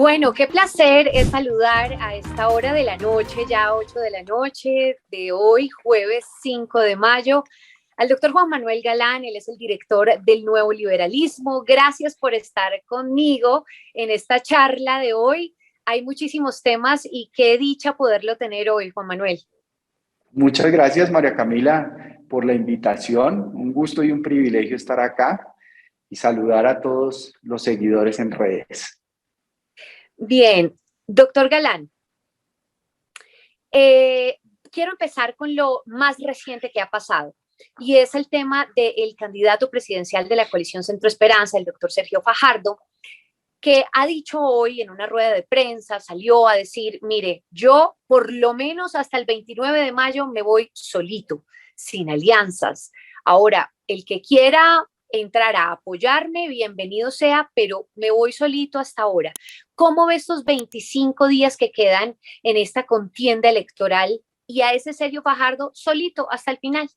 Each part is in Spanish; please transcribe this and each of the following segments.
Bueno, qué placer es saludar a esta hora de la noche, ya 8 de la noche de hoy, jueves 5 de mayo, al doctor Juan Manuel Galán. Él es el director del Nuevo Liberalismo. Gracias por estar conmigo en esta charla de hoy. Hay muchísimos temas y qué dicha poderlo tener hoy, Juan Manuel. Muchas gracias, María Camila, por la invitación. Un gusto y un privilegio estar acá y saludar a todos los seguidores en redes. Bien, doctor Galán, quiero empezar con lo más reciente que ha pasado, y es el tema del candidato presidencial de la coalición Centro Esperanza, el doctor Sergio Fajardo, que ha dicho hoy en una rueda de prensa, salió a decir, mire, yo por lo menos hasta el 29 de mayo me voy solito, sin alianzas. Ahora, el que quiera entrar a apoyarme, bienvenido sea, pero me voy solito hasta ahora. ¿Cómo ve estos 25 días que quedan en esta contienda electoral y a ese Sergio Fajardo solito hasta el final?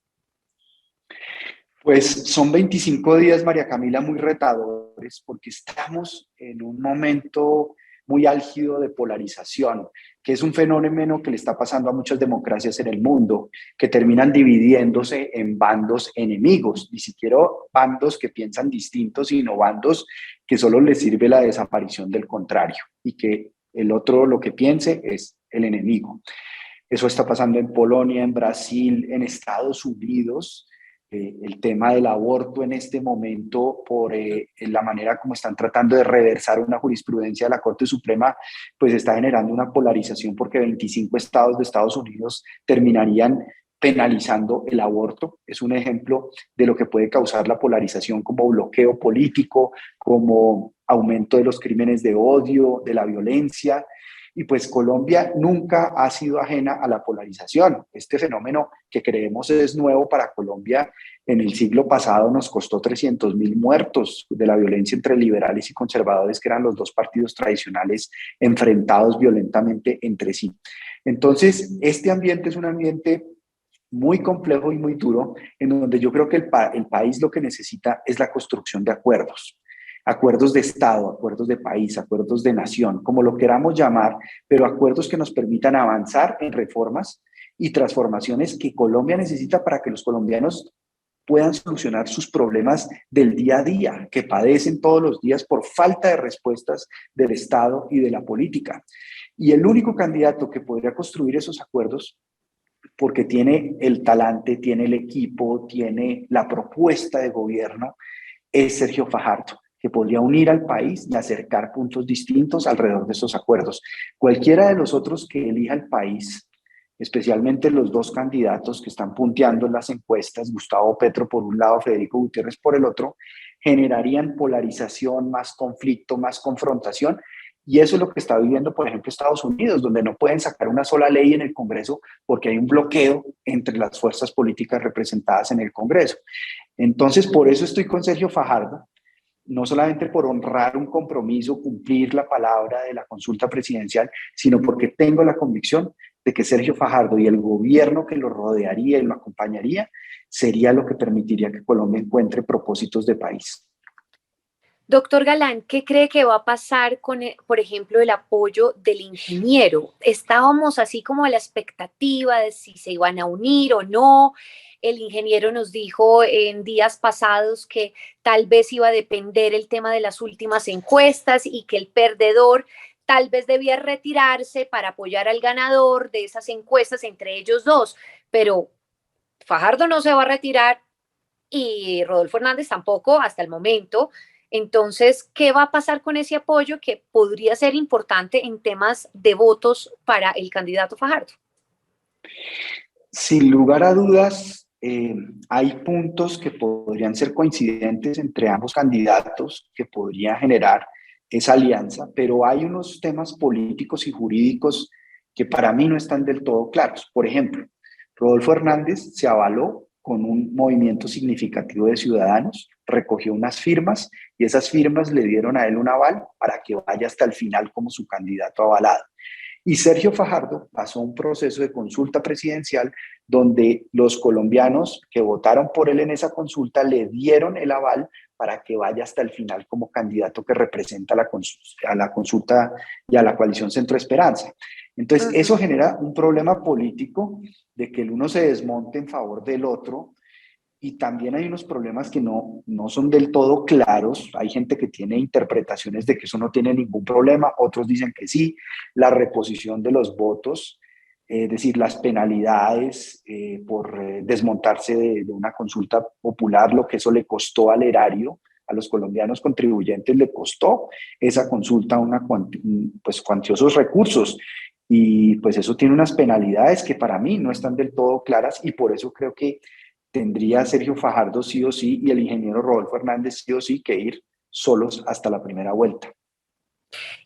Pues son 25 días, María Camila, muy retadores porque estamos en un momento muy álgido de polarización, que es un fenómeno que le está pasando a muchas democracias en el mundo, que terminan dividiéndose en bandos enemigos, ni siquiera bandos que piensan distintos, sino bandos que solo les sirve la desaparición del contrario y que el otro lo que piense es el enemigo. Eso está pasando en Polonia, en Brasil, en Estados Unidos. El tema del aborto en este momento, por la manera como están tratando de reversar una jurisprudencia de la Corte Suprema, pues está generando una polarización porque 25 estados de Estados Unidos terminarían penalizando el aborto. Es un ejemplo de lo que puede causar la polarización como bloqueo político, como aumento de los crímenes de odio, de la violencia. Y pues Colombia nunca ha sido ajena a la polarización. Este fenómeno que creemos es nuevo para Colombia, en el siglo pasado nos costó 300.000 muertos de la violencia entre liberales y conservadores, que eran los dos partidos tradicionales enfrentados violentamente entre sí. Entonces, este ambiente es un ambiente muy complejo y muy duro, en donde yo creo que el país lo que necesita es la construcción de acuerdos. Acuerdos de Estado, acuerdos de país, acuerdos de nación, como lo queramos llamar, pero acuerdos que nos permitan avanzar en reformas y transformaciones que Colombia necesita para que los colombianos puedan solucionar sus problemas del día a día, que padecen todos los días por falta de respuestas del Estado y de la política. Y el único candidato que podría construir esos acuerdos, porque tiene el talante, tiene el equipo, tiene la propuesta de gobierno, es Sergio Fajardo, que podría unir al país y acercar puntos distintos alrededor de esos acuerdos. Cualquiera de los otros que elija el país, especialmente los dos candidatos que están punteando en las encuestas, Gustavo Petro por un lado, Federico Gutiérrez por el otro, generarían polarización, más conflicto, más confrontación. Y eso es lo que está viviendo, por ejemplo, Estados Unidos, donde no pueden sacar una sola ley en el Congreso porque hay un bloqueo entre las fuerzas políticas representadas en el Congreso. Entonces, por eso estoy con Sergio Fajardo, no solamente por honrar un compromiso, cumplir la palabra de la consulta presidencial, sino porque tengo la convicción de que Sergio Fajardo y el gobierno que lo rodearía y lo acompañaría sería lo que permitiría que Colombia encuentre propósitos de país. Doctor Galán, ¿qué cree que va a pasar con, por ejemplo, el apoyo del ingeniero? Estábamos así como a la expectativa de si se iban a unir o no. El ingeniero nos dijo en días pasados que tal vez iba a depender el tema de las últimas encuestas y que el perdedor tal vez debía retirarse para apoyar al ganador de esas encuestas entre ellos dos. Pero Fajardo no se va a retirar y Rodolfo Hernández tampoco hasta el momento. Entonces, ¿qué va a pasar con ese apoyo que podría ser importante en temas de votos para el candidato Fajardo? Sin lugar a dudas, hay puntos que podrían ser coincidentes entre ambos candidatos que podría generar esa alianza, pero hay unos temas políticos y jurídicos que para mí no están del todo claros. Por ejemplo, Rodolfo Hernández se avaló con un movimiento significativo de ciudadanos, recogió unas firmas y esas firmas le dieron a él un aval para que vaya hasta el final como su candidato avalado. Y Sergio Fajardo pasó un proceso de consulta presidencial donde los colombianos que votaron por él en esa consulta le dieron el aval para que vaya hasta el final como candidato que representa a la consulta y a la coalición Centro Esperanza. Entonces, eso genera un problema político de que el uno se desmonte en favor del otro, y también hay unos problemas que no son del todo claros. Hay gente que tiene interpretaciones de que eso no tiene ningún problema, otros dicen que sí. La reposición de los votos, es decir, las penalidades por desmontarse de una consulta popular, lo que eso le costó al erario, a los colombianos contribuyentes le costó esa consulta pues cuantiosos recursos. Y pues eso tiene unas penalidades que para mí no están del todo claras, y por eso creo que tendría Sergio Fajardo sí o sí y el ingeniero Rodolfo Hernández sí o sí que ir solos hasta la primera vuelta.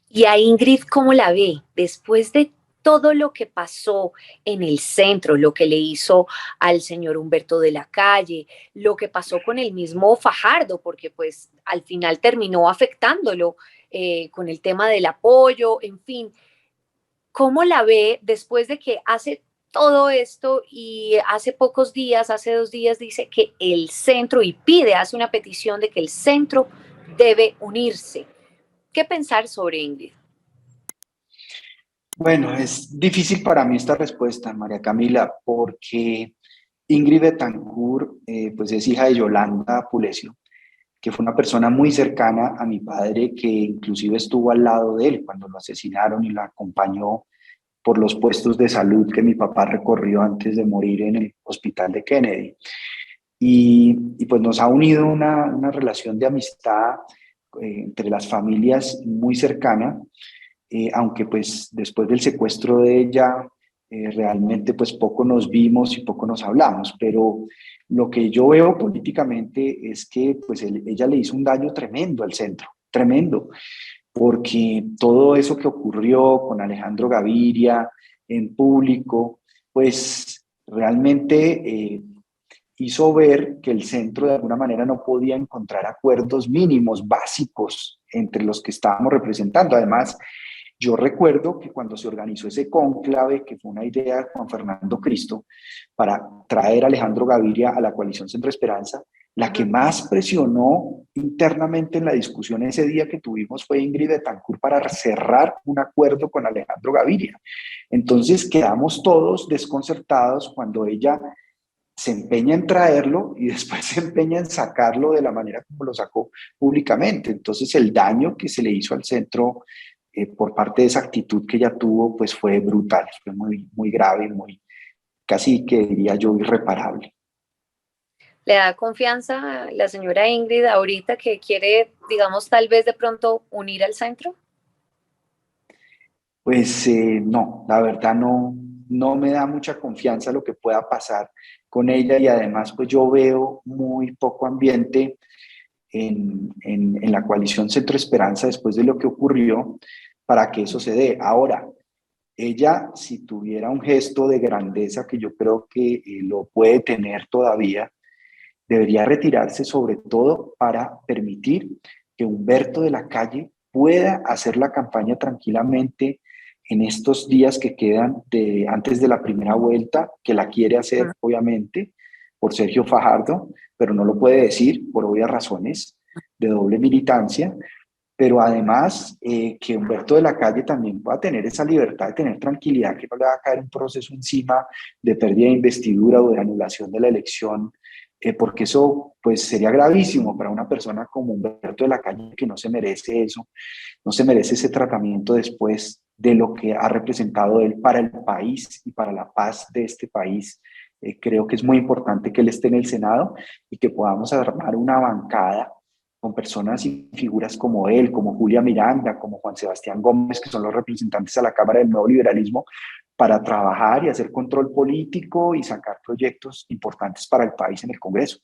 Y a Ingrid, ¿cómo la ve? Después de todo lo que pasó en el centro, lo que le hizo al señor Humberto de la Calle, lo que pasó con el mismo Fajardo, porque pues al final terminó afectándolo con el tema del apoyo, en fin. ¿Cómo la ve después de que hace todo esto y hace pocos días, hace 2 días, dice que el centro y hace una petición de que el centro debe unirse? ¿Qué pensar sobre Ingrid? Bueno, es difícil para mí esta respuesta, María Camila, porque Ingrid Betancourt pues es hija de Yolanda Pulesio, que fue una persona muy cercana a mi padre, que inclusive estuvo al lado de él cuando lo asesinaron y lo acompañó por los puestos de salud que mi papá recorrió antes de morir en el hospital de Kennedy. Y pues nos ha unido una relación de amistad entre las familias muy cercana, aunque pues después del secuestro de ella realmente pues poco nos vimos y poco nos hablamos, pero lo que yo veo políticamente es que pues ella le hizo un daño tremendo al centro, tremendo, porque todo eso que ocurrió con Alejandro Gaviria en público, pues realmente hizo ver que el centro de alguna manera no podía encontrar acuerdos mínimos, básicos, entre los que estábamos representando. Además, yo recuerdo que cuando se organizó ese cónclave, que fue una idea de Juan Fernando Cristo, para traer a Alejandro Gaviria a la coalición Centro Esperanza, la que más presionó internamente en la discusión ese día que tuvimos fue Ingrid Betancourt para cerrar un acuerdo con Alejandro Gaviria. Entonces quedamos todos desconcertados cuando ella se empeña en traerlo y después se empeña en sacarlo de la manera como lo sacó públicamente. Entonces el daño que se le hizo al centro por parte de esa actitud que ella tuvo, pues fue brutal, fue muy, muy grave, muy, casi que diría yo irreparable. ¿Le da confianza la señora Ingrid ahorita que quiere, digamos, tal vez de pronto unir al centro? Pues no, la verdad no me da mucha confianza lo que pueda pasar con ella, y además pues yo veo muy poco ambiente en la coalición Centro Esperanza después de lo que ocurrió para que eso se dé. Ahora, ella, si tuviera un gesto de grandeza, que yo creo que lo puede tener todavía, debería retirarse sobre todo para permitir que Humberto de la Calle pueda hacer la campaña tranquilamente en estos días que quedan antes de la primera vuelta, que la quiere hacer, obviamente, por Sergio Fajardo, pero no lo puede decir por obvias razones de doble militancia, pero además que Humberto de la Calle también pueda tener esa libertad de tener tranquilidad, que no le va a caer un proceso encima de pérdida de investidura o de anulación de la elección, porque eso pues sería gravísimo para una persona como Humberto de la Calle, que no se merece eso, no se merece ese tratamiento después de lo que ha representado él para el país y para la paz de este país. Creo que es muy importante que él esté en el Senado y que podamos armar una bancada con personas y figuras como él, como Julia Miranda, como Juan Sebastián Gómez, que son los representantes a la Cámara del Nuevo Liberalismo, para trabajar y hacer control político y sacar proyectos importantes para el país en el Congreso.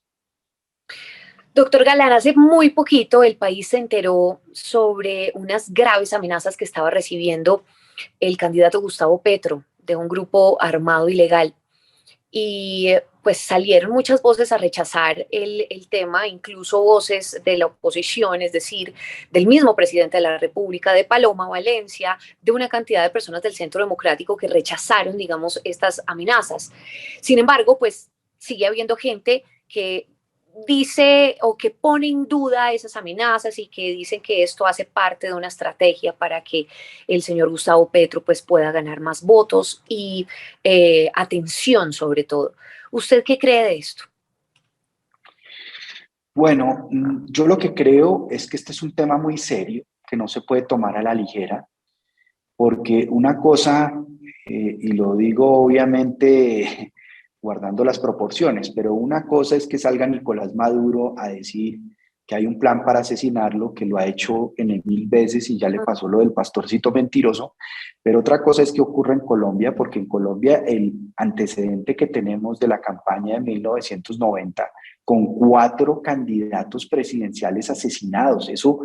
Doctor Galán, hace muy poquito el país se enteró sobre unas graves amenazas que estaba recibiendo el candidato Gustavo Petro de un grupo armado ilegal. Y pues salieron muchas voces a rechazar el tema, incluso voces de la oposición, es decir, del mismo presidente de la República, de Paloma Valencia, de una cantidad de personas del Centro Democrático que rechazaron, digamos, estas amenazas. Sin embargo, pues sigue habiendo gente que dice o que pone en duda esas amenazas y que dicen que esto hace parte de una estrategia para que el señor Gustavo Petro pues pueda ganar más votos y atención sobre todo. ¿Usted qué cree de esto? Bueno, yo lo que creo es que este es un tema muy serio, que no se puede tomar a la ligera, porque una cosa, y lo digo obviamente guardando las proporciones, pero una cosa es que salga Nicolás Maduro a decir que hay un plan para asesinarlo, que lo ha hecho en el mil veces y ya le pasó lo del pastorcito mentiroso, pero otra cosa es que ocurra en Colombia, porque en Colombia el antecedente que tenemos de la campaña de 1990 con 4 candidatos presidenciales asesinados, eso,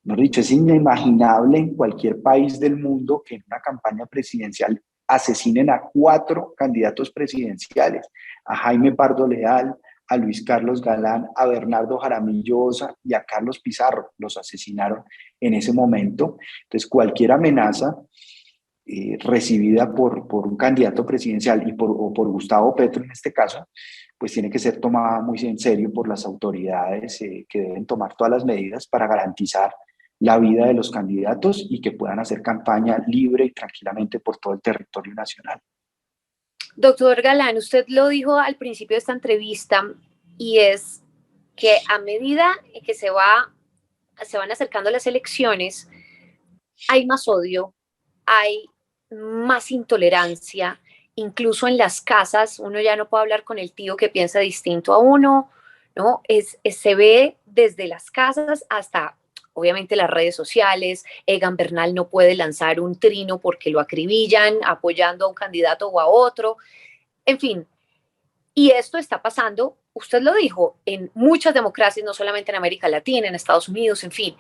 mejor dicho, es inimaginable en cualquier país del mundo que en una campaña presidencial asesinen a 4 candidatos presidenciales, a Jaime Pardo Leal, a Luis Carlos Galán, a Bernardo Jaramillo Osa y a Carlos Pizarro. Los asesinaron en ese momento. Entonces, cualquier amenaza recibida por un candidato presidencial o por Gustavo Petro en este caso, pues tiene que ser tomada muy en serio por las autoridades que deben tomar todas las medidas para garantizar la vida de los candidatos y que puedan hacer campaña libre y tranquilamente por todo el territorio nacional. Doctor Galán, usted lo dijo al principio de esta entrevista y es que a medida que se van acercando las elecciones, hay más odio, hay más intolerancia, incluso en las casas, uno ya no puede hablar con el tío que piensa distinto a uno, ¿no? Se ve desde las casas hasta, obviamente, las redes sociales. Egan Bernal no puede lanzar un trino porque lo acribillan apoyando a un candidato o a otro. En fin, y esto está pasando, usted lo dijo, en muchas democracias, no solamente en América Latina, en Estados Unidos, en fin.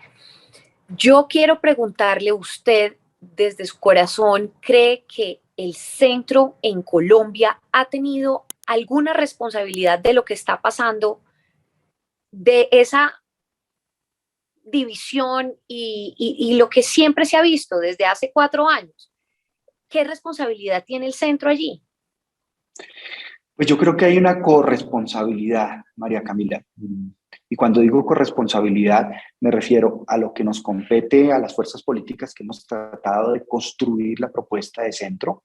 Yo quiero preguntarle, usted desde su corazón, ¿cree que el centro en Colombia ha tenido alguna responsabilidad de lo que está pasando, de esa división y lo que siempre se ha visto desde hace 4 años? ¿Qué responsabilidad tiene el centro allí? Pues yo creo que hay una corresponsabilidad, María Camila. Y cuando digo corresponsabilidad, me refiero a lo que nos compete a las fuerzas políticas que hemos tratado de construir la propuesta de centro,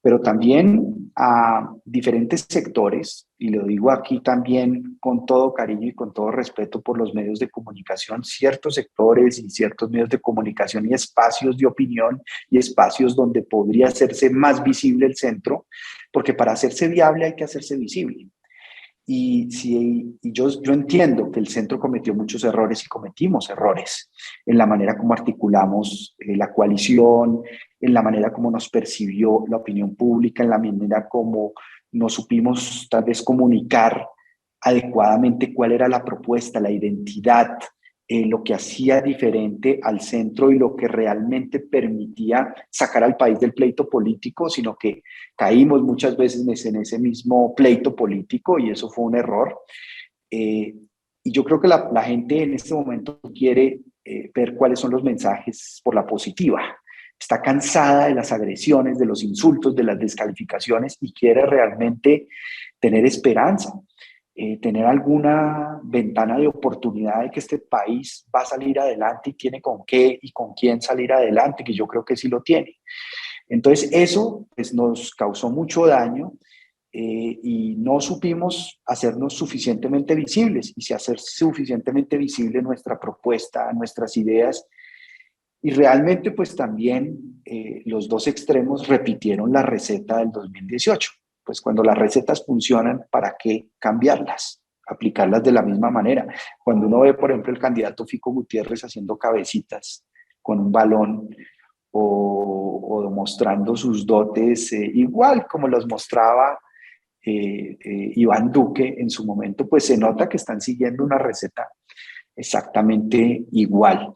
pero también a diferentes sectores, y lo digo aquí también con todo cariño y con todo respeto por los medios de comunicación, ciertos sectores y ciertos medios de comunicación y espacios de opinión y espacios donde podría hacerse más visible el centro, porque para hacerse viable hay que hacerse visible. Yo entiendo que el centro cometió muchos errores y cometimos errores en la manera como articulamos la coalición, en la manera como nos percibió la opinión pública, en la manera como nos supimos tal vez comunicar adecuadamente cuál era la propuesta, la identidad, lo que hacía diferente al centro y lo que realmente permitía sacar al país del pleito político, sino que caímos muchas veces en ese mismo pleito político y eso fue un error. Y yo creo que la gente en este momento quiere ver cuáles son los mensajes por la positiva. Está cansada de las agresiones, de los insultos, de las descalificaciones y quiere realmente tener esperanza, tener alguna ventana de oportunidad de que este país va a salir adelante y tiene con qué y con quién salir adelante, que yo creo que sí lo tiene. Entonces eso pues, nos causó mucho daño y no supimos hacernos suficientemente visibles y si hacer suficientemente visible nuestra propuesta, nuestras ideas. Y realmente pues también los dos extremos repitieron la receta del 2018. Pues cuando las recetas funcionan, ¿para qué cambiarlas? Aplicarlas de la misma manera. Cuando uno ve, por ejemplo, el candidato Fico Gutiérrez haciendo cabecitas con un balón o mostrando sus dotes igual como los mostraba Iván Duque en su momento, pues se nota que están siguiendo una receta exactamente igual.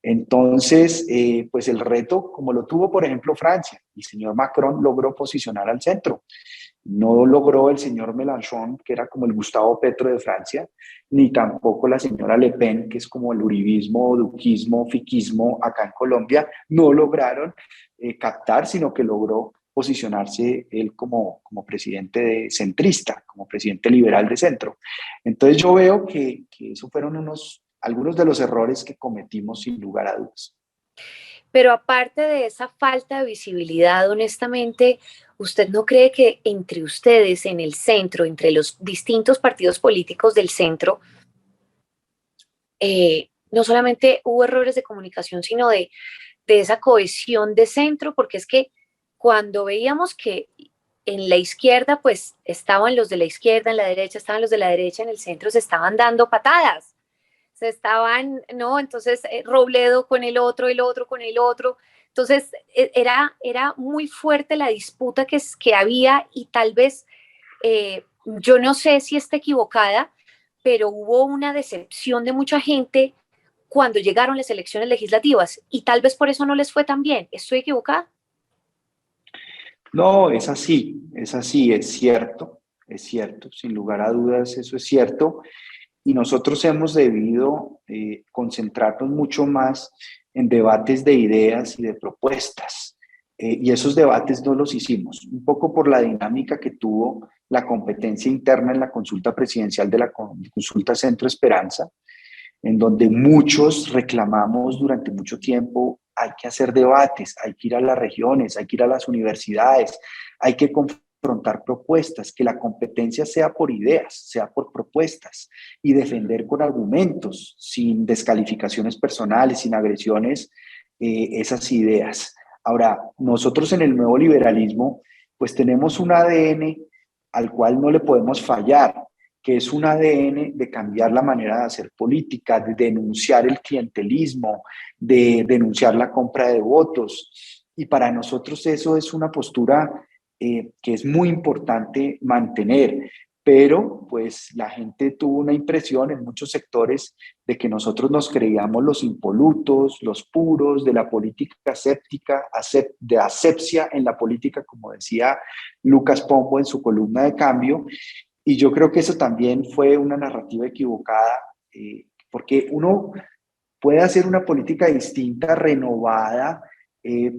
Entonces, pues el reto, como lo tuvo, por ejemplo, Francia, el señor Macron logró posicionar al centro. No logró el señor Mélenchon, que era como el Gustavo Petro de Francia, ni tampoco la señora Le Pen, que es como el uribismo, duquismo, fiquismo acá en Colombia, no lograron captar, sino que logró posicionarse él como presidente centrista, como presidente liberal de centro. Entonces yo veo que eso fueron algunos de los errores que cometimos sin lugar a dudas. Pero aparte de esa falta de visibilidad, honestamente, ¿usted no cree que entre ustedes en el centro, entre los distintos partidos políticos del centro, no solamente hubo errores de comunicación, sino de esa cohesión de centro? Porque es que cuando veíamos que en la izquierda, pues estaban los de la izquierda, en la derecha estaban los de la derecha, en el centro se estaban dando patadas, se estaban, ¿no? Entonces, Robledo con el otro con el otro. Entonces, era muy fuerte la disputa que había y tal vez, yo no sé si está equivocada, pero hubo una decepción de mucha gente cuando llegaron las elecciones legislativas y tal vez por eso no les fue tan bien. ¿Estoy equivocada? No, es así, es cierto, sin lugar a dudas eso es cierto. Y nosotros hemos debido concentrarnos mucho más en debates de ideas y de propuestas. Y esos debates no los hicimos, un poco por la dinámica que tuvo la competencia interna en la consulta presidencial de la consulta Centro Esperanza, en donde muchos reclamamos durante mucho tiempo: hay que hacer debates, hay que ir a las regiones, hay que ir a las universidades, hay que confrontar propuestas, que la competencia sea por ideas, sea por propuestas, y defender con argumentos, sin descalificaciones personales, sin agresiones, esas ideas. Ahora, nosotros en el nuevo liberalismo, pues tenemos un ADN al cual no le podemos fallar, que es un ADN de cambiar la manera de hacer política, de denunciar el clientelismo, de denunciar la compra de votos. Y para nosotros eso es una postura que es muy importante mantener. Pero pues la gente tuvo una impresión en muchos sectores de que nosotros nos creíamos los impolutos, los puros de la política aséptica, de asepsia en la política, como decía Lucas Pombo en su columna de Cambio. Y yo creo que eso también fue una narrativa equivocada, porque uno puede hacer una política distinta, renovada,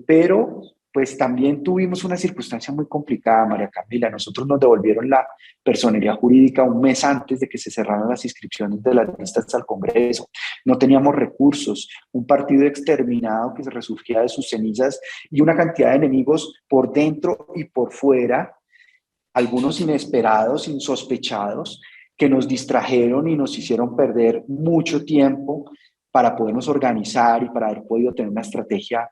pero pues también tuvimos una circunstancia muy complicada, María Camila. Nosotros nos devolvieron la personería jurídica un mes antes de que se cerraran las inscripciones de las listas al Congreso. No teníamos recursos, un partido exterminado que se resurgía de sus cenizas y una cantidad de enemigos por dentro y por fuera, algunos inesperados, insospechados, que nos distrajeron y nos hicieron perder mucho tiempo para podernos organizar y para haber podido tener una estrategia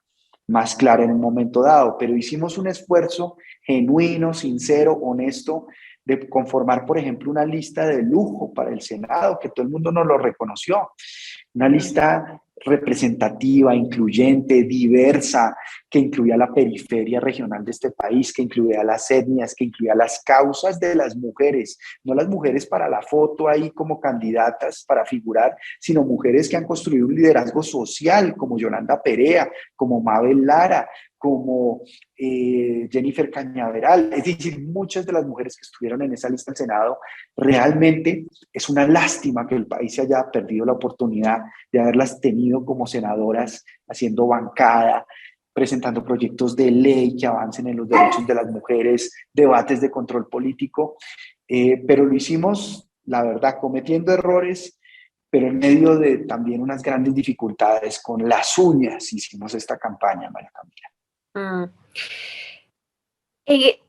más clara en un momento dado. Pero hicimos un esfuerzo genuino, sincero, honesto, de conformar, por ejemplo, una lista de lujo para el Senado, que todo el mundo nos lo reconoció. Una lista representativa, incluyente, diversa, que incluía la periferia regional de este país, que incluía las etnias, que incluía las causas de las mujeres, no las mujeres para la foto ahí como candidatas para figurar, sino mujeres que han construido un liderazgo social, como Yolanda Perea, como Mabel Lara, como Jennifer Cañaveral. Es decir, muchas de las mujeres que estuvieron en esa lista del Senado. Realmente es una lástima que el país se haya perdido la oportunidad de haberlas tenido como senadoras, haciendo bancada, presentando proyectos de ley que avancen en los derechos de las mujeres, debates de control político, pero lo hicimos, la verdad, cometiendo errores, pero en medio de también unas grandes dificultades. Con las uñas hicimos esta campaña, María Camila. Eh,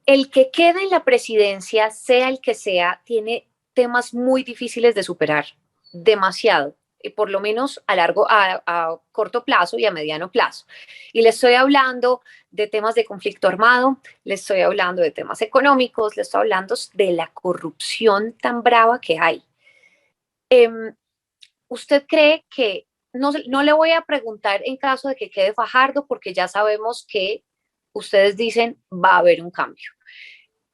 el que quede en la presidencia, sea el que sea, tiene temas muy difíciles de superar, demasiado, y por lo menos a corto plazo y a mediano plazo. Y le estoy hablando de temas de conflicto armado, le estoy hablando de temas económicos, le estoy hablando de la corrupción tan brava que hay. ¿Usted cree que, no le voy a preguntar en caso de que quede Fajardo, porque ya sabemos que ustedes dicen va a haber un cambio?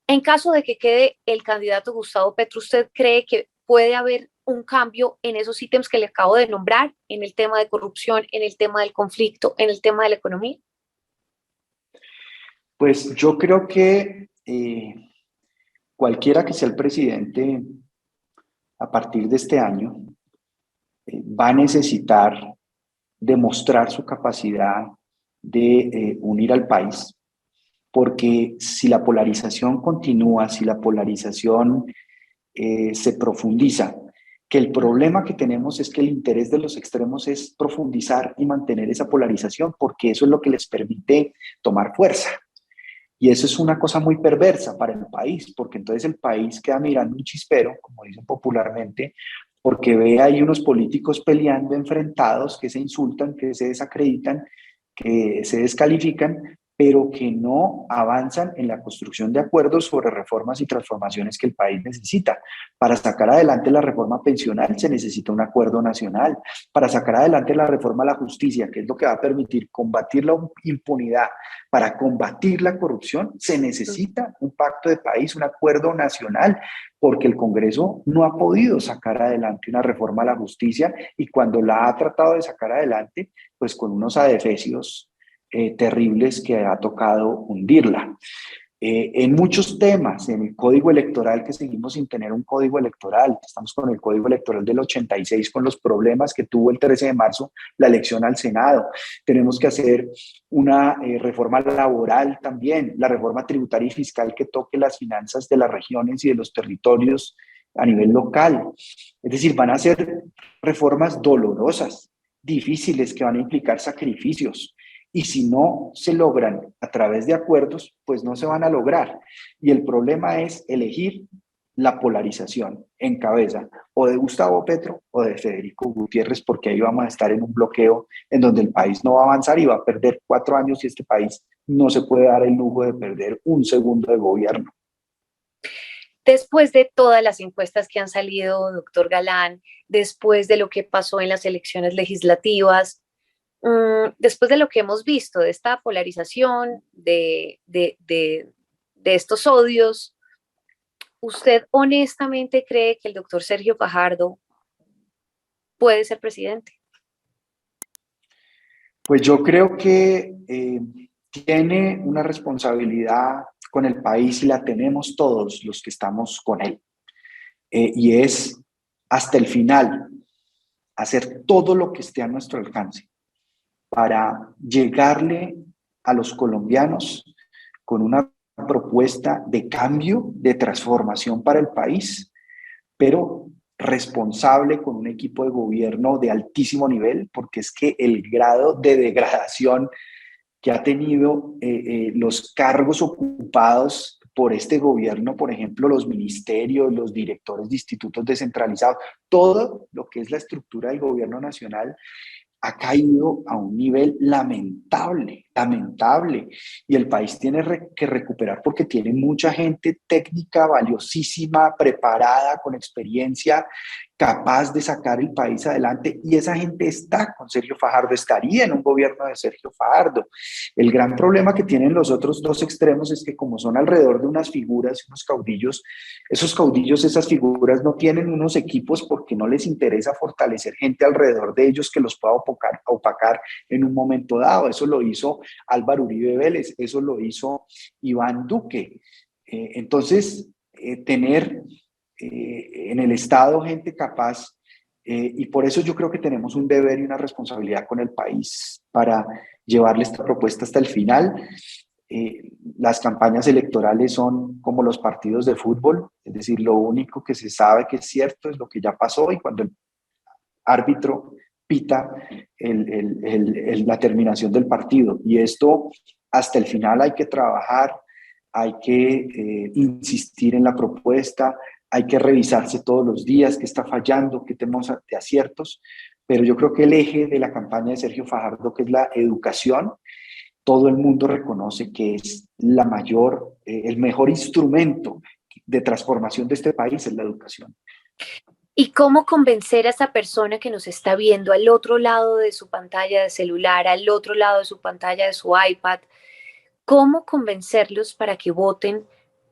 En caso de que quede el candidato Gustavo Petro, ¿usted cree que puede haber un cambio en esos ítems que le acabo de nombrar, en el tema de corrupción, en el tema del conflicto, en el tema de la economía? Pues yo creo que cualquiera que sea el presidente a partir de este año va a necesitar demostrar su capacidad de unir al país, porque si la polarización continúa, si la polarización se profundiza, que el problema que tenemos es que el interés de los extremos es profundizar y mantener esa polarización, porque eso es lo que les permite tomar fuerza. Y eso es una cosa muy perversa para el país, porque entonces el país queda mirando un chispero, como dicen popularmente, porque ve ahí unos políticos peleando, enfrentados, que se insultan, que se desacreditan, que se descalifican, pero que no avanzan en la construcción de acuerdos sobre reformas y transformaciones que el país necesita. Para sacar adelante la reforma pensional se necesita un acuerdo nacional. Para sacar adelante la reforma a la justicia, que es lo que va a permitir combatir la impunidad, para combatir la corrupción, se necesita un pacto de país, un acuerdo nacional, porque el Congreso no ha podido sacar adelante una reforma a la justicia y cuando la ha tratado de sacar adelante, pues con unos adefesios terribles que ha tocado hundirla. En muchos temas, en el código electoral, que seguimos sin tener un código electoral, estamos con el código electoral del 86, con los problemas que tuvo el 13 de marzo la elección al Senado. Tenemos que hacer una reforma laboral también, la reforma tributaria y fiscal que toque las finanzas de las regiones y de los territorios a nivel local. Es decir, van a ser reformas dolorosas, difíciles, que van a implicar sacrificios. Y si no se logran a través de acuerdos, pues no se van a lograr. Y el problema es elegir la polarización en cabeza o de Gustavo Petro o de Federico Gutiérrez, porque ahí vamos a estar en un bloqueo en donde el país no va a avanzar y va a perder 4 años y este país no se puede dar el lujo de perder un segundo de gobierno. Después de todas las encuestas que han salido, doctor Galán, después de lo que pasó en las elecciones legislativas, después de lo que hemos visto, de esta polarización, de estos odios, ¿usted honestamente cree que el doctor Sergio Fajardo puede ser presidente? Pues yo creo que tiene una responsabilidad con el país y la tenemos todos los que estamos con él. Y es hasta el final hacer todo lo que esté a nuestro alcance para llegarle a los colombianos con una propuesta de cambio, de transformación para el país, pero responsable, con un equipo de gobierno de altísimo nivel, porque es que el grado de degradación que ha tenido los cargos ocupados por este gobierno, por ejemplo, los ministerios, los directores de institutos descentralizados, todo lo que es la estructura del gobierno nacional, ha caído a un nivel lamentable, lamentable. Y el país tiene que recuperar porque tiene mucha gente técnica, valiosísima, preparada, con experiencia, capaz de sacar el país adelante. Y esa gente está con Sergio Fajardo, estaría en un gobierno de Sergio Fajardo. El gran problema que tienen los otros dos extremos es que como son alrededor de unas figuras, unos caudillos, esos caudillos, esas figuras no tienen unos equipos porque no les interesa fortalecer gente alrededor de ellos que los pueda opacar en un momento dado. Eso lo hizo Álvaro Uribe Vélez, eso lo hizo Iván Duque. Entonces, tener en el Estado gente capaz, y por eso yo creo que tenemos un deber y una responsabilidad con el país para llevarle esta propuesta hasta el final. Las campañas electorales son como los partidos de fútbol, es decir, lo único que se sabe que es cierto es lo que ya pasó y cuando el árbitro pita la terminación del partido. Y esto hasta el final hay que trabajar, hay que insistir en la propuesta, hay que revisarse todos los días qué está fallando, qué tenemos de aciertos, pero yo creo que el eje de la campaña de Sergio Fajardo, que es la educación, todo el mundo reconoce que es el mejor instrumento de transformación de este país es la educación. ¿Y cómo convencer a esa persona que nos está viendo al otro lado de su pantalla de celular, al otro lado de su pantalla de su iPad? ¿Cómo convencerlos para que voten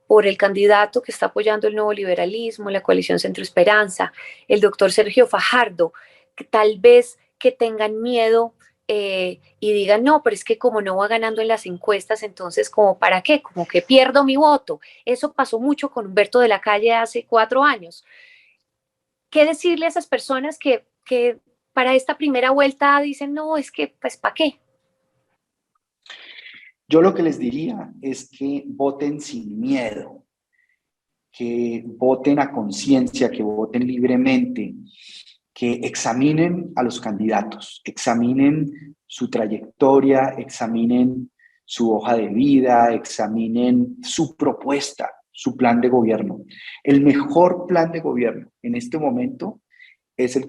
por el candidato que está apoyando el nuevo liberalismo, la coalición Centro Esperanza, el doctor Sergio Fajardo, que tal vez que tengan miedo y digan, no, pero es que como no va ganando en las encuestas, entonces, ¿como para qué? Como que pierdo mi voto. Eso pasó mucho con Humberto de la Calle hace 4 años. ¿Qué decirle a esas personas que para esta primera vuelta dicen, no, es que, pues, ¿para qué? Yo lo que les diría es que voten sin miedo, que voten a conciencia, que voten libremente, que examinen a los candidatos, examinen su trayectoria, examinen su hoja de vida, examinen su propuesta, su plan de gobierno. El mejor plan de gobierno en este momento es el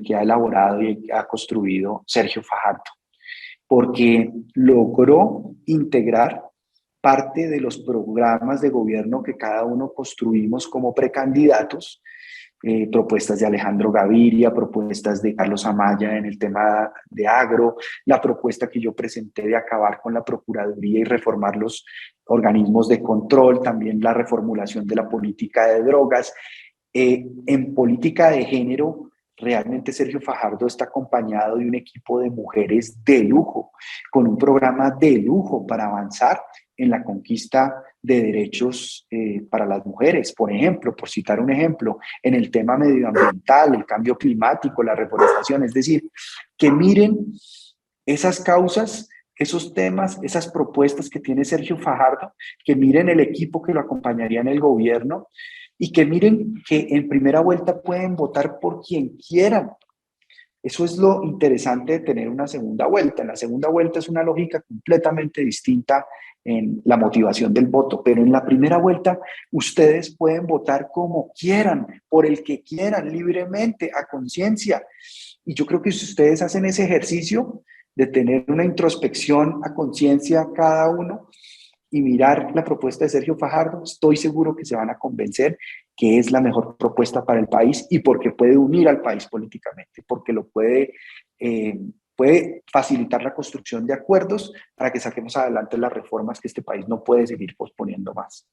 que ha elaborado y ha construido Sergio Fajardo, porque logró integrar parte de los programas de gobierno que cada uno construimos como precandidatos, propuestas de Alejandro Gaviria, propuestas de Carlos Amaya en el tema de agro, la propuesta que yo presenté de acabar con la Procuraduría y reformar los organismos de control, también la reformulación de la política de drogas. En política de género, realmente Sergio Fajardo está acompañado de un equipo de mujeres de lujo, con un programa de lujo para avanzar en la conquista de derechos para las mujeres, por ejemplo, por citar un ejemplo, en el tema medioambiental, el cambio climático, la reforestación, es decir, que miren esas causas, esos temas, esas propuestas que tiene Sergio Fajardo, que miren el equipo que lo acompañaría en el gobierno y que miren que en primera vuelta pueden votar por quien quieran. Eso es lo interesante de tener una segunda vuelta. En la segunda vuelta es una lógica completamente distinta en la motivación del voto, pero en la primera vuelta ustedes pueden votar como quieran, por el que quieran, libremente, a conciencia. Y yo creo que si ustedes hacen ese ejercicio de tener una introspección a conciencia cada uno y mirar la propuesta de Sergio Fajardo, estoy seguro que se van a convencer que es la mejor propuesta para el país y porque puede unir al país políticamente, porque lo puede facilitar la construcción de acuerdos para que saquemos adelante las reformas que este país no puede seguir posponiendo más.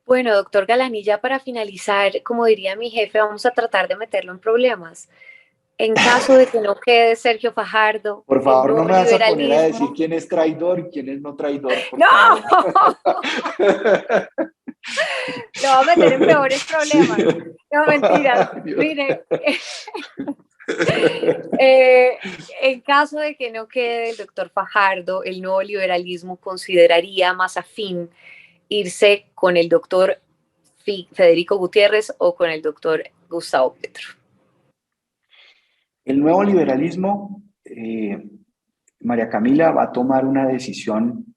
Bueno, doctor Galanilla, para finalizar, como diría mi jefe, vamos a tratar de meterlo en problemas. En caso de que no quede Sergio Fajardo, Por el favor, no nuevo me vas a poner a decir liberalismo. quién es traidor y quién es no traidor, por ¡No! favor. Lo va a meter en peores problemas. Sí. No, mentiras. Dios. Mire, en caso de que no quede el doctor Fajardo, el nuevo liberalismo consideraría más afín irse con el doctor Federico Gutiérrez o con el doctor Gustavo Petro. El nuevo liberalismo, María Camila, va a tomar una decisión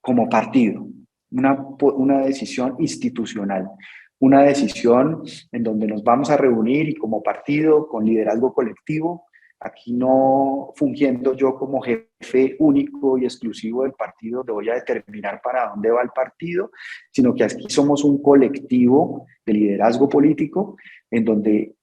como partido, una decisión institucional, una decisión en donde nos vamos a reunir y como partido, con liderazgo colectivo, aquí no fungiendo yo como jefe único y exclusivo del partido, le voy a determinar para dónde va el partido, sino que aquí somos un colectivo de liderazgo político en donde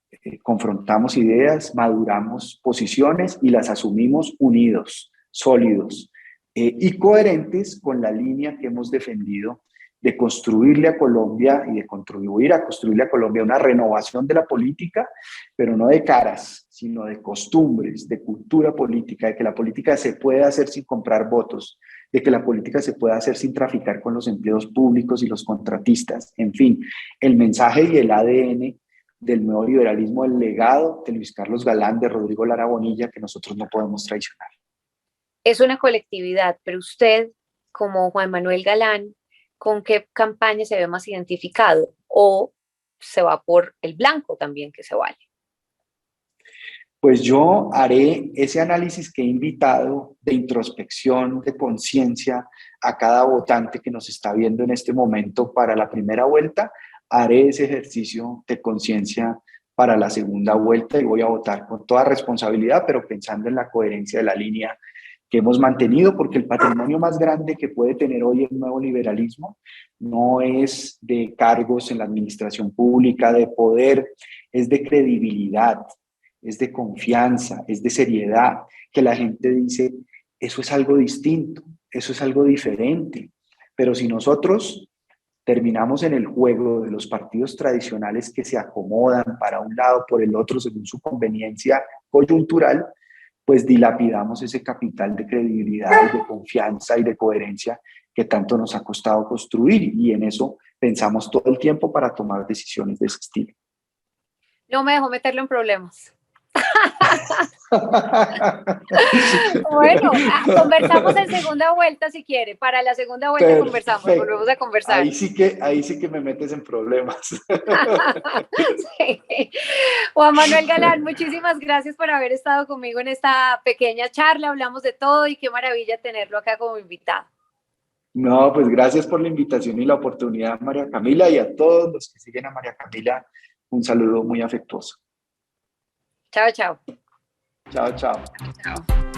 confrontamos ideas, maduramos posiciones y las asumimos unidos, sólidos y coherentes con la línea que hemos defendido de construirle a Colombia y de contribuir a construirle a Colombia una renovación de la política, pero no de caras, sino de costumbres, de cultura política, de que la política se puede hacer sin comprar votos, de que la política se puede hacer sin traficar con los empleos públicos y los contratistas. En fin, el mensaje y el ADN del nuevo liberalismo, el legado de Luis Carlos Galán, de Rodrigo Lara Bonilla, que nosotros no podemos traicionar. Es una colectividad, pero usted, como Juan Manuel Galán, ¿con qué campaña se ve más identificado? ¿O se va por el blanco también, que se vale? Pues yo haré ese análisis que he invitado de introspección, de conciencia a cada votante que nos está viendo en este momento para la primera vuelta. Haré ese ejercicio de conciencia para la segunda vuelta y voy a votar con toda responsabilidad, pero pensando en la coherencia de la línea que hemos mantenido, porque el patrimonio más grande que puede tener hoy el nuevo liberalismo no es de cargos en la administración pública, de poder, es de credibilidad, es de confianza, es de seriedad, que la gente dice, eso es algo distinto, eso es algo diferente. Pero si nosotros terminamos en el juego de los partidos tradicionales que se acomodan para un lado por el otro según su conveniencia coyuntural, pues dilapidamos ese capital de credibilidad y de confianza y de coherencia que tanto nos ha costado construir, y en eso pensamos todo el tiempo para tomar decisiones de ese estilo. No me dejó meterlo en problemas. Bueno, conversamos en segunda vuelta si quiere. Para la segunda vuelta conversamos, Perfecto. volvemos a conversar. Ahí sí que me metes en problemas. Sí. Juan Manuel Galán, muchísimas gracias por haber estado conmigo en esta pequeña charla. Hablamos de todo y qué maravilla tenerlo acá como invitado. No, pues gracias por la invitación y la oportunidad, María Camila, y a todos los que siguen a María Camila, un saludo muy afectuoso. Chao, chao. Chao, chao. Chao.